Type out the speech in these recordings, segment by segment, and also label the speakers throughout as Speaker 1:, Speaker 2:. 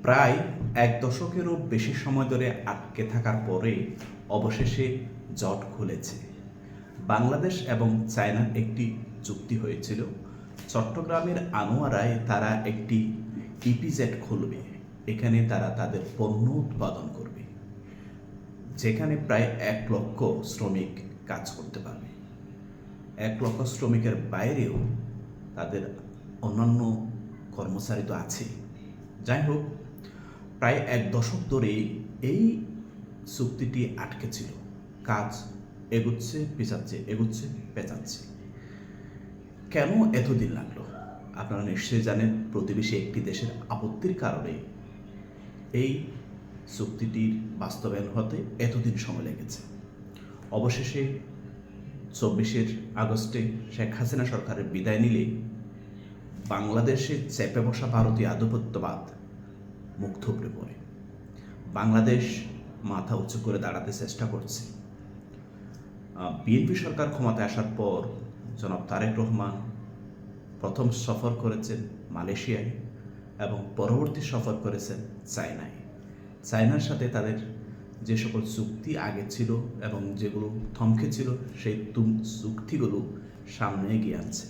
Speaker 1: প্রায় এক দশকেরও বেশি সময় ধরে আটকে থাকার পরে অবশেষে জট খুলেছে। বাংলাদেশ এবং চায়নার একটি চুক্তি হয়েছিল। চট্টগ্রামের আনোয়ারায় তারা একটি ইপিজেড খুলবে। এখানে তারা তাদের পণ্য উৎপাদন করবে, যেখানে প্রায় 1 লক্ষ শ্রমিক কাজ করতে পারবে। 1 লক্ষ শ্রমিকের বাইরেও তাদের অন্যান্য কর্মচারী তো আছে। যাই হোক, প্রায় 1 দশক ধরে এই চুক্তিটি আটকে ছিল। কাজ এগুচ্ছে পেঁচাচ্ছে, এগুচ্ছে পেঁচাচ্ছে। কেন এতদিন লাগলো? আপনারা নিশ্চয়ই জানেন, প্রতিবেশী একটি দেশের আপত্তির কারণে এই চুক্তিটির বাস্তবায়ন হতে এতদিন সময় লেগেছে। অবশেষে 24 আগস্টে শেখ হাসিনা সরকারের বিদায় নিলে বাংলাদেশে চেপে বসা ভারতীয় আধিপত্যবাদ মুখ থুবড়ে পড়ে। বাংলাদেশ মাথা উঁচু করে দাঁড়াতে চেষ্টা করছে। বিএনপি সরকার ক্ষমতায় আসার পর জনাব তারেক রহমান প্রথম সফর করেছেন মালয়েশিয়ায় এবং পরবর্তী সফর করেছেন চায়নায়। চায়নার সাথে তাদের যে সকল চুক্তি আগে ছিল এবং যেগুলো থমকে ছিল, সেই চুক্তিগুলো সামনে এগিয়ে আনছে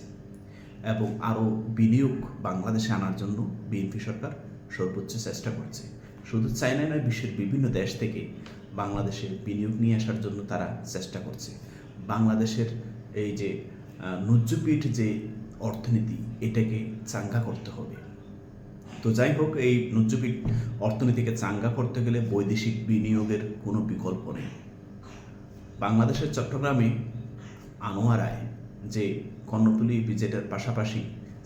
Speaker 1: এবং আরও বিনিয়োগ বাংলাদেশে আনার জন্য বিএনপি সরকার সর্বোচ্চ চেষ্টা করছে। শুধু চায়না নয়, বিশ্বের বিভিন্ন দেশ থেকে বাংলাদেশে বিনিয়োগ নিয়ে আসার জন্য তারা চেষ্টা করছে। বাংলাদেশের এই যে ন্যায্যপীঠ যে অর্থনীতি, এটাকে চাঙ্গা করতে হবে। তো যাই হোক, এই ন্যায্যপীঠ অর্থনীতিকে চাঙ্গা করতে গেলে বৈদেশিক বিনিয়োগের কোনো বিকল্প নেই। বাংলাদেশের চট্টগ্রামে আনোয়ারায় যে কর্ণফুলী ইপিজেডের পাশাপাশি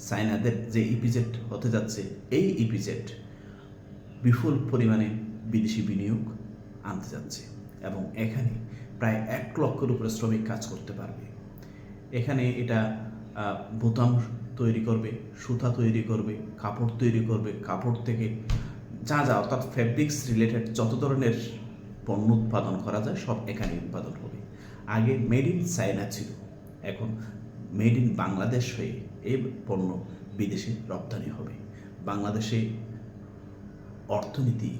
Speaker 1: চায়নাদের যে ইপিজেড হতে যাচ্ছে, এই ইপিজেড বিপুল পরিমাণে বিদেশি বিনিয়োগ আনতে যাচ্ছে এবং এখানে প্রায় 1 লক্ষের উপরে শ্রমিক কাজ করতে পারবে। এখানে এটা বোতাম তৈরি করবে, সুতা তৈরি করবে, কাপড় তৈরি করবে, কাপড় থেকে যা যা অর্থাৎ ফ্যাব্রিক্স রিলেটেড যত ধরনের পণ্য উৎপাদন করা যায় সব এখানে উৎপাদন হবে। আগে মেড ইন চায়না ছিল, এখন মেড ইন বাংলাদেশ হয়ে এই পণ্য বিদেশে রপ্তানি হবে। বাংলাদেশে অর্থনীতি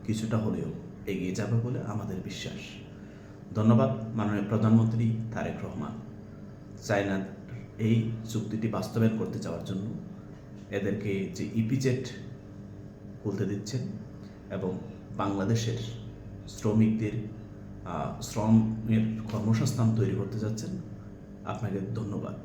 Speaker 1: কিছুটা হলেও এগিয়ে যাবে বলে আমাদের বিশ্বাস। ধন্যবাদ মাননীয় প্রধানমন্ত্রী তারেক রহমান চায়নার এই চুক্তিটি বাস্তবায়ন করতে যাওয়ার জন্য, এদেরকে যে ইপিজেড খুলতে দিচ্ছেন এবং বাংলাদেশের শ্রমিকদের শ্রমের কর্মসংস্থান তৈরি করতে যাচ্ছেন। আপনাকে ধন্যবাদ।